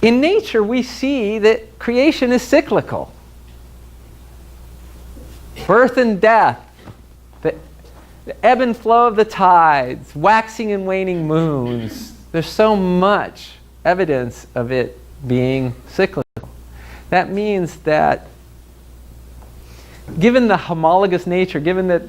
In nature, we see that creation is cyclical. Birth and death, the ebb and flow of the tides, waxing and waning moons. There's so much evidence of it being cyclical. That means that given the homologous nature, given that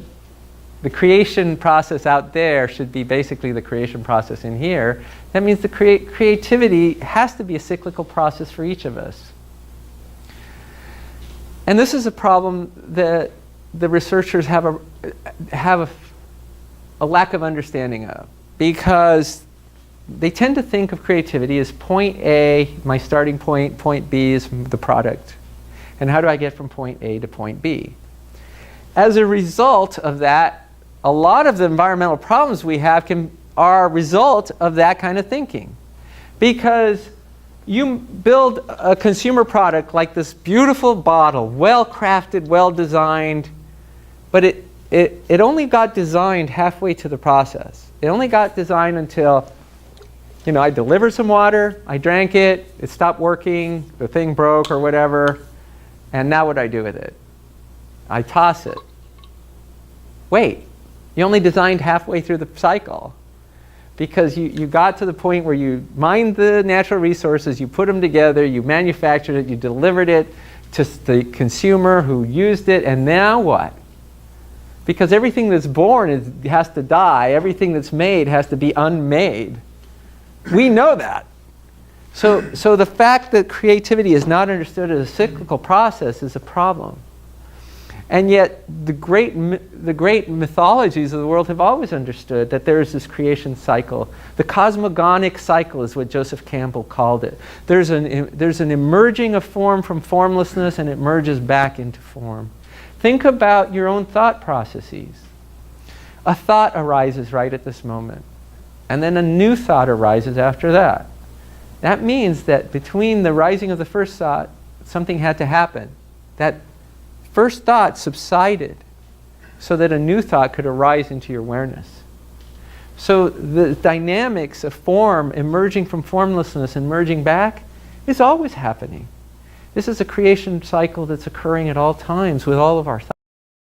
the creation process out there should be basically the creation process in here, that means the creativity has to be a cyclical process for each of us. And this is a problem that the researchers have a lack of understanding of, because they tend to think of creativity as point A, my starting point, point B is the product. And how do I get from point A to point B? As a result of that, a lot of the environmental problems we have are a result of that kind of thinking. Because you build a consumer product like this beautiful bottle, well-crafted, well-designed, but it only got designed halfway to the process. It only got designed until, I delivered some water, I drank it, it stopped working, the thing broke or whatever, and now what do I do with it? I toss it. Wait, you only designed halfway through the cycle, because you got to the point where you mined the natural resources, you put them together, you manufactured it, you delivered it to the consumer who used it, and now what? Because everything that's born has to die, everything that's made has to be unmade. We know that. So the fact that creativity is not understood as a cyclical process is a problem. And yet the great mythologies of the world have always understood that there is this creation cycle. The cosmogonic cycle is what Joseph Campbell called it. There's an emerging of form from formlessness, and it merges back into form. Think about your own thought processes. A thought arises right at this moment, and then a new thought arises after that. That means that between the rising of the first thought, something had to happen. That first thought subsided so that a new thought could arise into your awareness. So the dynamics of form emerging from formlessness and merging back is always happening. This is a creation cycle that's occurring at all times with all of our thoughts.